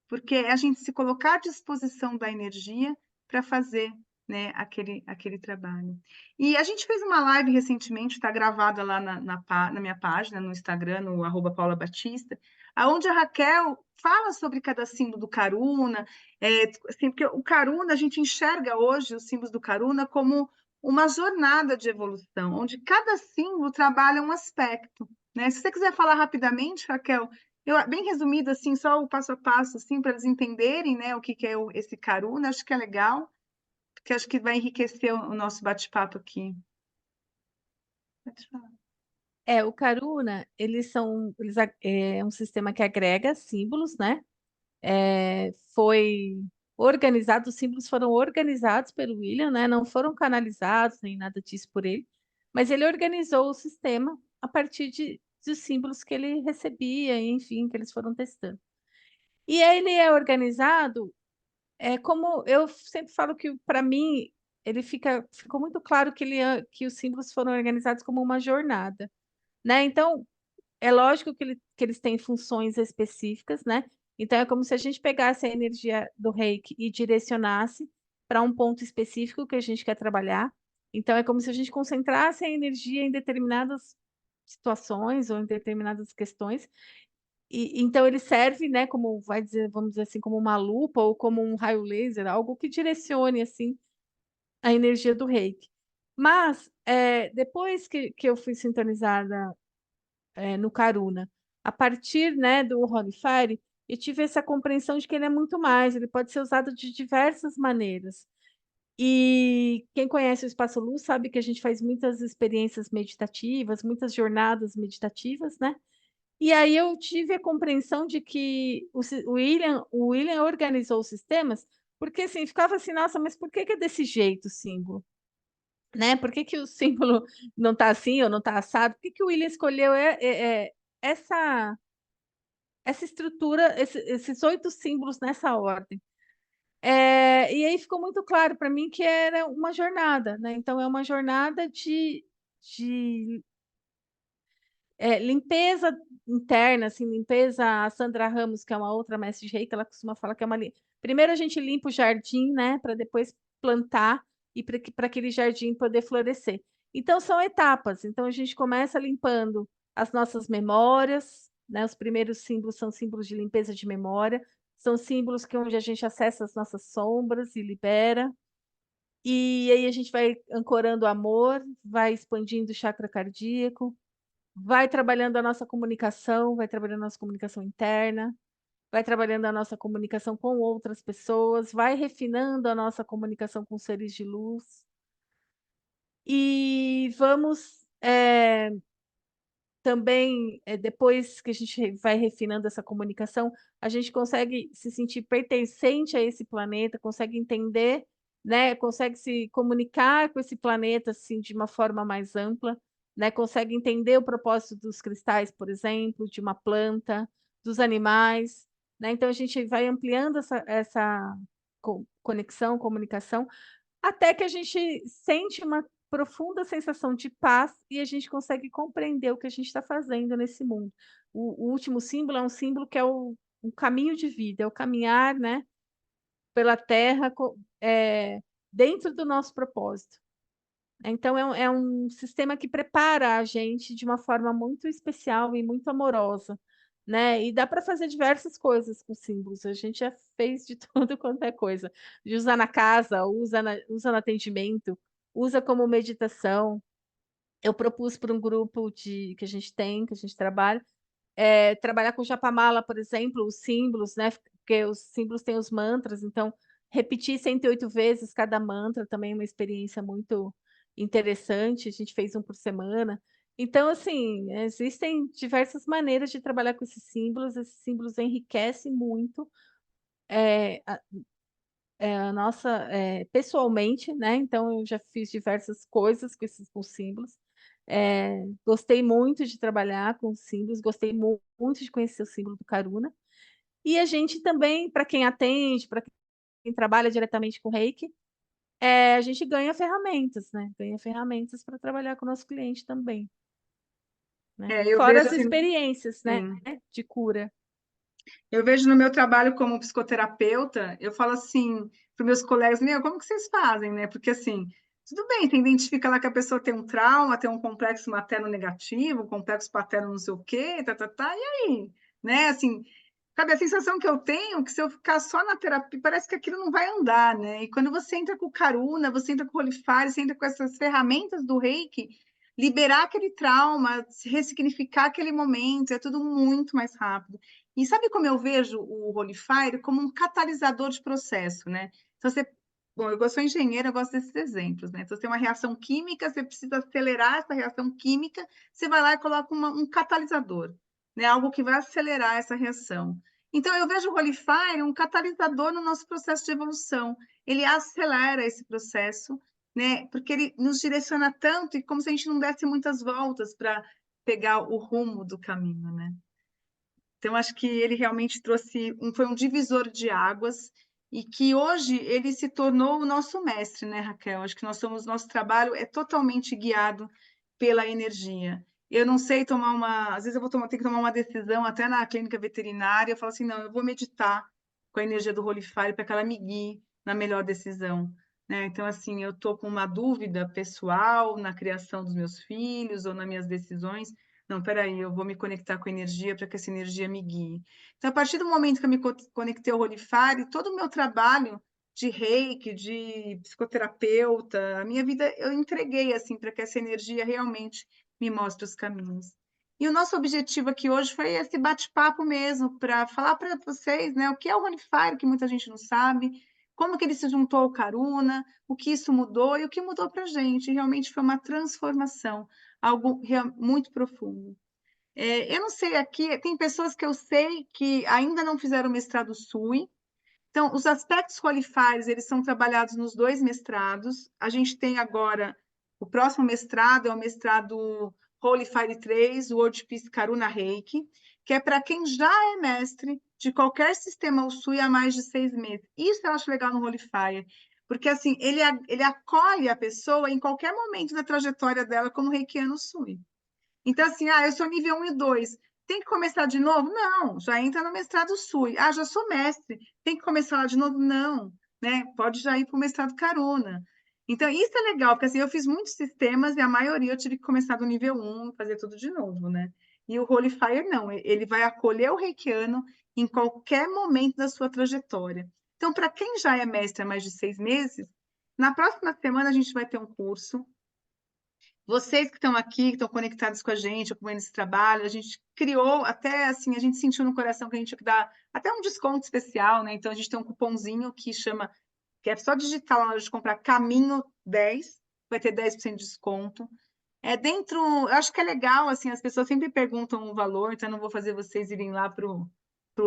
Porque é a gente se colocar à disposição da energia para fazer, né, aquele trabalho. E a gente fez uma live recentemente, está gravada lá na minha página, no Instagram, no @paulabatista, aonde a Raquel fala sobre cada símbolo do Karuna, assim, porque o Karuna, a gente enxerga hoje os símbolos do Karuna como uma jornada de evolução, onde cada símbolo trabalha um aspecto, né? Se você quiser falar rapidamente, Raquel, bem resumido, assim, só o passo a passo, assim, para eles entenderem, né, o que é esse Karuna, acho que é legal, porque acho que vai enriquecer o nosso bate-papo aqui. Pode falar. O Karuna, é um sistema que agrega símbolos, né? Foi organizado, os símbolos foram organizados pelo William, né? Não foram canalizados nem nada disso por ele, mas ele organizou o sistema a partir dos símbolos que ele recebia, enfim, que eles foram testando. E aí ele é organizado, como eu sempre falo que para mim ficou muito claro que os símbolos foram organizados como uma jornada, né? Então é lógico que eles têm funções específicas, né? Então é como se a gente pegasse a energia do reiki e direcionasse para um ponto específico que a gente quer trabalhar. Então é como se a gente concentrasse a energia em determinadas situações ou em determinadas questões. E então ele serve, né, como vai dizer, vamos dizer assim, como uma lupa ou como um raio laser, algo que direcione, assim, a energia do reiki. Mas, depois que eu fui sintonizada, no Karuna, a partir, né, do Holy Fire, eu tive essa compreensão de que ele é muito mais, ele pode ser usado de diversas maneiras. E quem conhece o Espaço Luz sabe que a gente faz muitas experiências meditativas, muitas jornadas meditativas, né. E aí eu tive a compreensão de que o William organizou os sistemas, porque, assim, ficava assim: "Nossa, mas por que que é desse jeito o símbolo?", né, por que que o símbolo não tá assim ou não tá assado? Por que que o William escolheu essa essa estrutura, esses 8 símbolos nessa ordem? E aí ficou muito claro para mim que era uma jornada, né, então é uma jornada de limpeza interna, assim, limpeza. A Sandra Ramos, que é uma outra mestre de reiki, ela costuma falar que é uma primeiro a gente limpa o jardim, né, para depois plantar e para aquele jardim poder florescer. Então são etapas, então a gente começa limpando as nossas memórias, né, os primeiros símbolos são símbolos de limpeza de memória, são símbolos que onde a gente acessa as nossas sombras e libera, e aí a gente vai ancorando o amor, vai expandindo o chakra cardíaco, vai trabalhando a nossa comunicação, vai trabalhando a nossa comunicação interna, vai trabalhando a nossa comunicação com outras pessoas, vai refinando a nossa comunicação com seres de luz. E vamos, também, depois que a gente vai refinando essa comunicação, a gente consegue se sentir pertencente a esse planeta, consegue entender, né, consegue se comunicar com esse planeta, assim, de uma forma mais ampla, né, consegue entender o propósito dos cristais, por exemplo, de uma planta, dos animais, né, então a gente vai ampliando essa conexão, comunicação, até que a gente sente uma profunda sensação de paz e a gente consegue compreender o que a gente está fazendo nesse mundo. O último símbolo é um símbolo que é o caminho de vida, é o caminhar, né, pela terra dentro do nosso propósito. Então é um sistema que prepara a gente de uma forma muito especial e muito amorosa, né, e dá para fazer diversas coisas com símbolos, a gente já fez de tudo quanto é coisa, de usar na casa, usa no atendimento, usa como meditação. Eu propus para um grupo que a gente tem, que a gente trabalha, trabalhar com japamala, por exemplo, os símbolos, né, porque os símbolos têm os mantras, então repetir 108 vezes cada mantra também é uma experiência muito interessante, a gente fez um por semana. Então, assim, existem diversas maneiras de trabalhar com esses símbolos enriquecem muito, eh, a a nossa, pessoalmente, né, então eu já fiz diversas coisas com símbolos, gostei muito de trabalhar com símbolos, gostei muito de conhecer o símbolo do Karuna. E a gente também, para quem atende, para quem trabalha diretamente com reiki, a gente ganha ferramentas, né, ganha ferramentas para trabalhar com o nosso cliente também, né. Eu Fora vejo as assim, experiências, né, sim. de cura. Eu vejo no meu trabalho como psicoterapeuta, eu falo assim para os meus colegas: "Meu, como que vocês fazem, né?" Porque, assim, tudo bem, você identifica lá que a pessoa tem um trauma, tem um complexo materno negativo, um complexo paterno não sei o quê, tá-tá-tá, e aí? Né, assim, sabe, a sensação que eu tenho é que se eu ficar só na terapia, parece que aquilo não vai andar, né. E quando você entra com o Karuna, você entra com o Holy Fire, você entra com essas ferramentas do Reiki, liberar aquele trauma, se ressignificar aquele momento, é tudo muito mais rápido. E sabe como eu vejo o Holy Fire? Como um catalisador de processo, né. Então você bom, eu sou engenheira, eu gosto desses exemplos, né. Então você tem uma reação química, você precisa acelerar essa reação química, você vai lá e coloca um catalisador, né, algo que vai acelerar essa reação. Então eu vejo o Holy Fire um catalisador no nosso processo de evolução. Ele acelera esse processo, né, porque ele nos direciona tanto e como se a gente não desse muitas voltas para pegar o rumo do caminho, né. Então acho que ele realmente foi um divisor de águas e que hoje ele se tornou o nosso mestre, né, Raquel? Acho que nosso trabalho é totalmente guiado pela energia. Eu não sei tomar às vezes eu vou ter que tomar uma decisão até na clínica veterinária, eu falo assim: "Não, eu vou meditar com a energia do Holy Fire para que ela me guie na melhor decisão", né. Então, assim, eu tô com uma dúvida pessoal na criação dos meus filhos ou nas minhas decisões, Não, peraí, eu vou me conectar com a energia para que essa energia me guie. Então, a partir do momento que eu me conectei ao Holy todo o meu trabalho de reiki, de psicoterapeuta, a minha vida, eu entreguei assim para que essa energia realmente me mostre os caminhos. E o nosso objetivo aqui hoje foi esse bate-papo mesmo, para falar para vocês, né, o que é o Holy que muita gente não sabe, como que ele se juntou ao Karuna, o que isso mudou e o que mudou para a gente. Realmente foi uma transformação, algo muito profundo. Eu não sei aqui, tem pessoas que eu sei que ainda não fizeram o mestrado SUI. Então, os aspectos qualifiers, eles são trabalhados nos 2 mestrados. A gente tem agora, o próximo mestrado é o mestrado Holy Fire 3, o World Peace Karuna Reiki, que é para quem já é mestre de qualquer sistema Usui há mais de 6 meses. Isso eu acho legal no Holy Fire, porque assim, ele acolhe a pessoa em qualquer momento da trajetória dela como reikiano Usui. Então, assim, eu sou nível 1 e 2. Tem que começar de novo? Não, já entra no mestrado SUI. Já sou mestre. Tem que começar lá de novo? Não, né? Pode já ir para o mestrado Karuna. Então, isso é legal, porque assim, eu fiz muitos sistemas e a maioria eu tive que começar do nível 1 fazer tudo de novo, né? E o Holy Fire não, ele vai acolher o reikiano em qualquer momento da sua trajetória. Então, para quem já é mestre há mais de 6 meses, na próxima semana a gente vai ter um curso. Vocês que estão aqui, que estão conectados com a gente, acompanhando esse trabalho, a gente criou até assim, a gente sentiu no coração que a gente tinha que dar até um desconto especial, né? Então a gente tem um cupomzinho que chama, que é só digitar lá na hora de comprar Caminho 10, vai ter 10% de desconto. Eu acho que é legal, assim, as pessoas sempre perguntam o valor, então eu não vou fazer vocês irem lá para o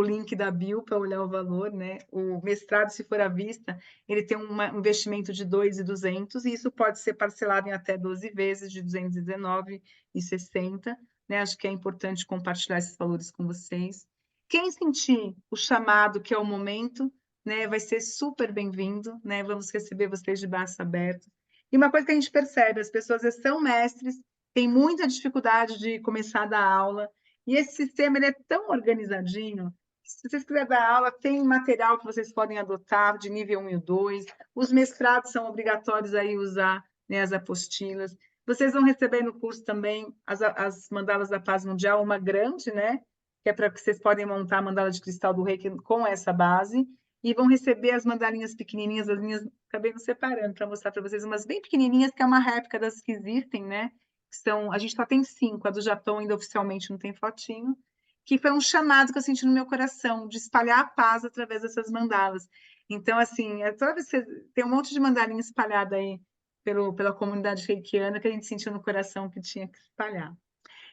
link da bio para olhar o valor, né? O mestrado, se for à vista, ele tem um investimento de 2.200 e isso pode ser parcelado em até 12 vezes de 219,60, né? Acho que é importante compartilhar esses valores com vocês. Quem sentir o chamado, que é o momento, né, vai ser super bem-vindo, né? Vamos receber vocês de braços abertos. E uma coisa que a gente percebe, as pessoas são mestres, têm muita dificuldade de começar a dar aula, e esse sistema ele é tão organizadinho. Se vocês quiserem dar aula, tem material que vocês podem adotar de nível 1 e 2. Os mestrados são obrigatórios aí usar, né, as apostilas. Vocês vão receber no curso também as mandalas da paz mundial, uma grande, né? Que é para que vocês podem montar a mandala de cristal do Reiki com essa base. E vão receber as mandalinhas pequenininhas, as minhas, acabei me separando para mostrar para vocês umas bem pequenininhas, que é uma réplica das que existem, né? A gente só tem 5, a do Japão ainda oficialmente não tem fotinho, que foi um chamado que eu senti no meu coração, de espalhar a paz através dessas mandalas. Então, assim, toda vez que tem um monte de mandalinha espalhada aí pela comunidade reikiana que a gente sentiu no coração que tinha que espalhar.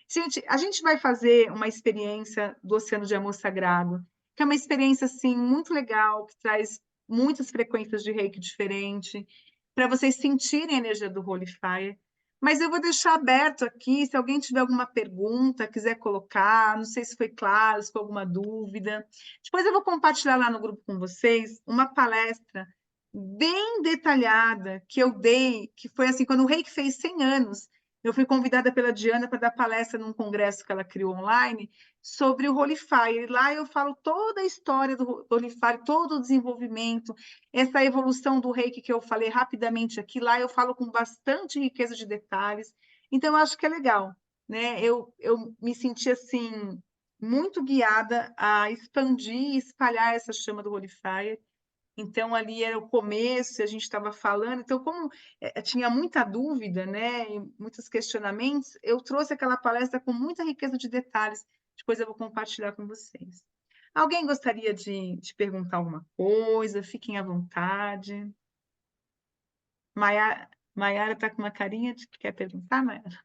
Gente, a gente vai fazer uma experiência do Oceano de Amor Sagrado, que é uma experiência, assim, muito legal, que traz muitas frequências de reiki diferente, para vocês sentirem a energia do Holy Fire. Mas eu vou deixar aberto aqui, se alguém tiver alguma pergunta, quiser colocar, não sei se foi claro, se foi alguma dúvida. Depois eu vou compartilhar lá no grupo com vocês uma palestra bem detalhada que eu dei, que foi assim, quando o Reiki fez 100 anos, eu fui convidada pela Diana para dar palestra num congresso que ela criou online sobre o Holy Fire. Lá eu falo toda a história do Holy Fire, todo o desenvolvimento, essa evolução do Reiki que eu falei rapidamente aqui. Lá eu falo com bastante riqueza de detalhes. Então, eu acho que é legal, né? Eu me senti, assim, muito guiada a expandir e espalhar essa chama do Holy Fire. Então, ali era o começo, a gente estava falando. Então, como tinha muita dúvida, né, e muitos questionamentos, eu trouxe aquela palestra com muita riqueza de detalhes. Depois eu vou compartilhar com vocês. Alguém gostaria de perguntar alguma coisa? Fiquem à vontade. Maiara está com uma carinha de que quer perguntar, Maiara?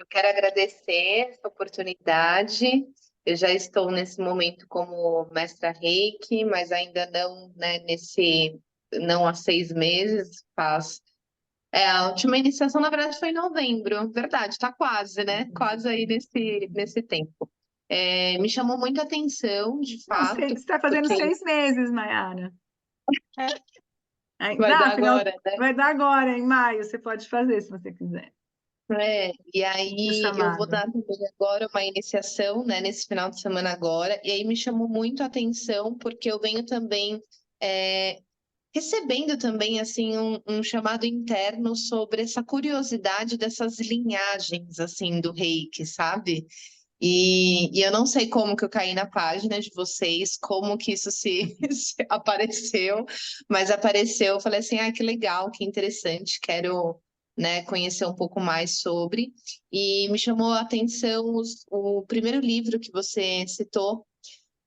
Eu quero agradecer essa oportunidade. Eu já estou nesse momento como mestra Reiki, mas ainda não, né, não há 6 meses, a última iniciação, na verdade, foi em novembro, verdade, está quase, né? Quase aí nesse tempo. Me chamou muita atenção, de Não, você fato, está fazendo porque 6 meses, Maiara. vai dar Final, agora, né? vai dar agora, em maio. Você pode fazer se você quiser. E O aí eu vou chamado. dar também agora uma iniciação, né, nesse final de semana agora, e aí me chamou muito a atenção porque eu venho também recebendo também assim um chamado interno sobre essa curiosidade dessas linhagens assim do Reiki, sabe? E eu não sei como que eu caí na página de vocês, como que isso se apareceu, mas apareceu, eu falei assim, ah, que legal, que interessante, quero, né, conhecer um pouco mais sobre. E me chamou a atenção o primeiro livro que você citou,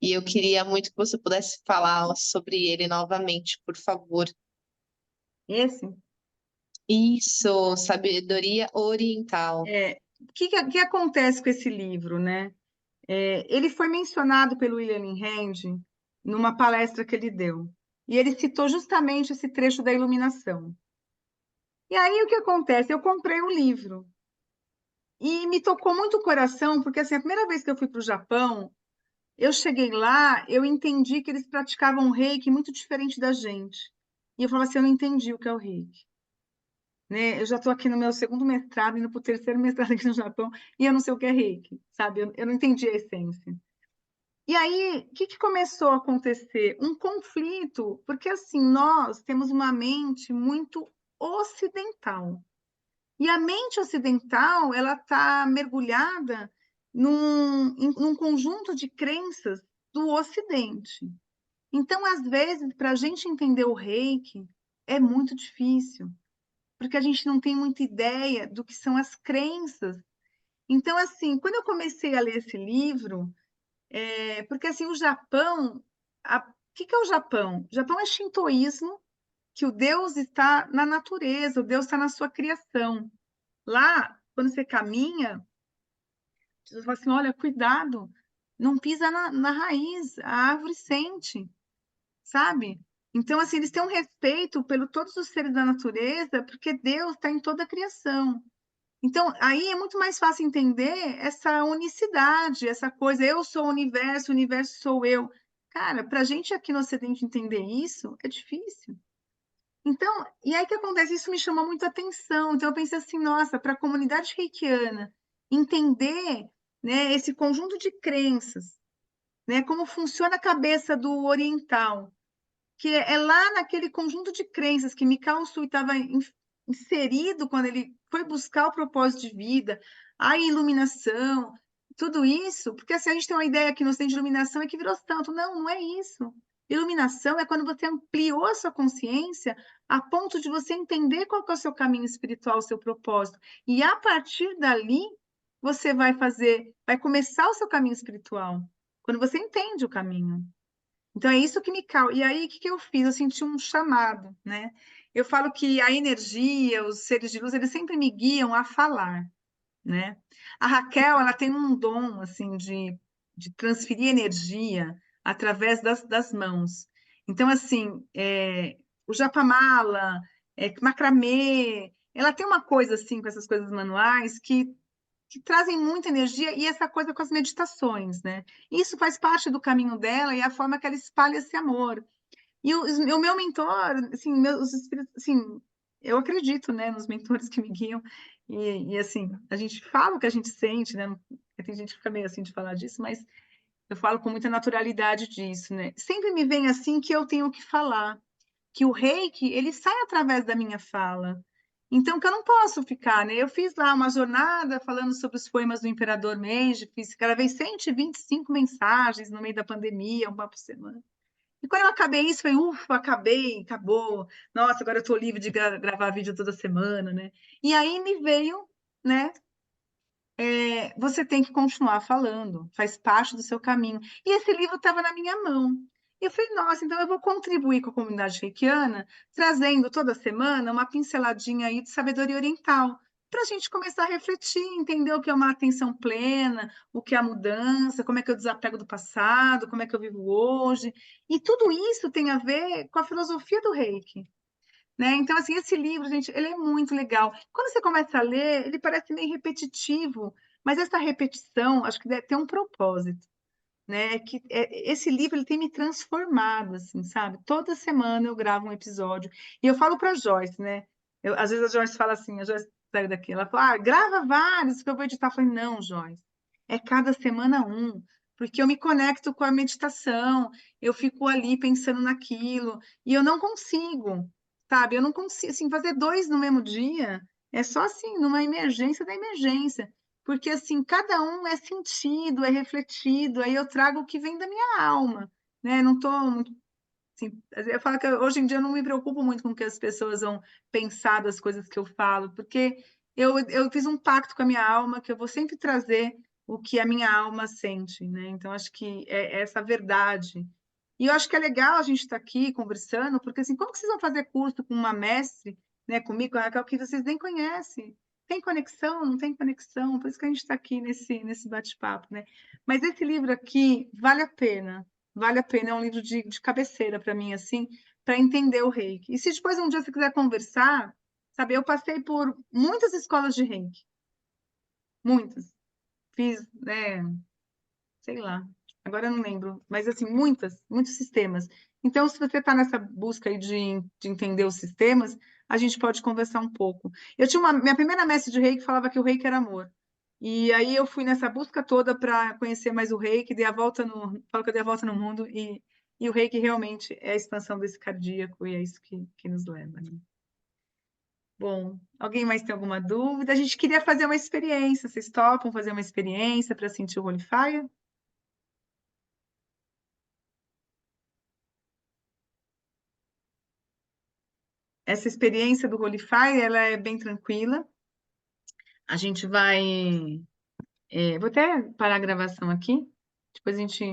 e eu queria muito que você pudesse falar sobre ele novamente, por favor. Esse, Isso, Sabedoria Oriental. o que acontece com esse livro, né? Ele foi mencionado pelo William Hand numa palestra que ele deu. E ele citou justamente esse trecho da iluminação. E aí o que acontece? Eu comprei o livro e me tocou muito o coração, porque assim, a primeira vez que eu fui para o Japão, eu cheguei lá, eu entendi que eles praticavam um reiki muito diferente da gente. E eu falava assim, eu não entendi o que é o reiki. Né? Eu já estou aqui no meu segundo mestrado, indo para o terceiro mestrado aqui no Japão, e eu não sei o que é reiki, sabe? Eu não entendi a essência. E aí, o que começou a acontecer? Um conflito, porque assim, nós temos uma mente muito ocidental. E a mente ocidental, ela está mergulhada num conjunto de crenças do Ocidente. Então, às vezes, para a gente entender o reiki, é muito difícil, porque a gente não tem muita ideia do que são as crenças. Então, assim, quando eu comecei a ler esse livro, porque assim, o Japão, o que é o Japão? O Japão é shintoísmo, que o Deus está na natureza, o Deus está na sua criação. Lá, quando você caminha, você fala assim, olha, cuidado, não pisa na raiz, a árvore sente, sabe? Então, assim, eles têm um respeito pelo todos os seres da natureza, porque Deus está em toda a criação. Então, aí é muito mais fácil entender essa unicidade, essa coisa, eu sou o universo sou eu. Cara, para a gente aqui no Ocidente entender isso, é difícil. Então, e aí o que acontece? Isso me chamou muito a atenção. Então, eu pensei assim, nossa, para a comunidade reikiana entender, né, esse conjunto de crenças, né, como funciona a cabeça do oriental, que é lá naquele conjunto de crenças que Mikao Usui estava inserido quando ele foi buscar o propósito de vida, a iluminação, tudo isso, porque assim, a gente tem uma ideia que no centro de iluminação é que virou tanto. Não, não é isso. Iluminação é quando você ampliou a sua consciência a ponto de você entender qual que é o seu caminho espiritual, o seu propósito. E a partir dali, você vai começar o seu caminho espiritual. Quando você entende o caminho. Então é isso que me causa. E aí, o que eu fiz? Eu senti um chamado, né? Eu falo que a energia, os seres de luz, eles sempre me guiam a falar, né? A Raquel, ela tem um dom, assim, de transferir energia através das mãos. Então, assim, o japamala, macramê, ela tem uma coisa, assim, com essas coisas manuais que trazem muita energia e essa coisa com as meditações, né? Isso faz parte do caminho dela e a forma que ela espalha esse amor. E o meu mentor, assim, meus espíritos, assim, eu acredito, né, nos mentores que me guiam assim, a gente fala o que a gente sente, né? Tem gente que fica meio assim de falar disso, mas eu falo com muita naturalidade disso, né? Sempre me vem assim que eu tenho que falar, que o reiki, ele sai através da minha fala. Então, que eu não posso ficar, né? Eu fiz lá uma jornada falando sobre os poemas do Imperador Meiji, gravei 125 mensagens no meio da pandemia, uma por semana. E quando eu acabei isso, foi, ufa, acabei, acabou. Nossa, agora eu estou livre de gravar vídeo toda semana, né? E aí me veio, né? Você tem que continuar falando, faz parte do seu caminho. E esse livro estava na minha mão. E eu falei, nossa, então eu vou contribuir com a comunidade reikiana, trazendo toda semana uma pinceladinha aí de sabedoria oriental, para a gente começar a refletir, entender o que é uma atenção plena, o que é a mudança, como é que eu desapego do passado, como é que eu vivo hoje. E tudo isso tem a ver com a filosofia do Reiki. Né? Então, assim, esse livro, gente, ele é muito legal. Quando você começa a ler, ele parece meio repetitivo, mas essa repetição, acho que deve ter um propósito, né? Esse livro, ele tem me transformado, assim, sabe? Toda semana eu gravo um episódio. E eu falo para Joyce, né? Às vezes a Joyce fala assim, a Joyce saiu daqui, ela fala, grava vários que eu vou editar. Eu falei, não, Joyce, é cada semana um. porque eu me conecto com a meditação, eu fico ali pensando naquilo, e eu não consigo, sabe? Eu não consigo, assim, fazer dois no mesmo dia, é só assim, numa emergência da emergência, porque assim, cada um é sentido, é refletido, aí eu trago o que vem da minha alma, né? Não tô muito, assim, eu falo que hoje em dia eu não me preocupo muito com o que as pessoas vão pensar das coisas que eu falo, porque eu fiz um pacto com a minha alma que eu vou sempre trazer o que a minha alma sente, né? Então, acho que é essa verdade. E eu acho que é legal a gente estar aqui conversando, porque assim, como que vocês vão fazer curso com uma mestre, né, comigo, com a Raquel, que vocês nem conhecem? Tem conexão? Não tem conexão? Por isso que a gente está aqui nesse bate-papo, né? Mas esse livro aqui vale a pena. Vale a pena, é um livro de cabeceira para mim, assim, para entender o reiki. E se depois um dia você quiser conversar, sabe, eu passei por muitas escolas de reiki, muitas. Fiz, né, sei lá, agora eu não lembro, mas assim, muitos sistemas. Então, se você está nessa busca aí de entender os sistemas, a gente pode conversar um pouco. Eu tinha minha primeira mestre de reiki falava que o reiki era amor. E aí eu fui nessa busca toda para conhecer mais o reiki, dei a volta falo que eu dei a volta no mundo, e o reiki realmente é a expansão desse cardíaco, e é isso que nos leva, né? Bom, alguém mais tem alguma dúvida? A gente queria fazer uma experiência. Vocês topam fazer uma experiência para sentir o Holy Fire? Essa experiência do Holy Fire, ela é bem tranquila. A gente vai... vou até parar a gravação aqui. Depois a gente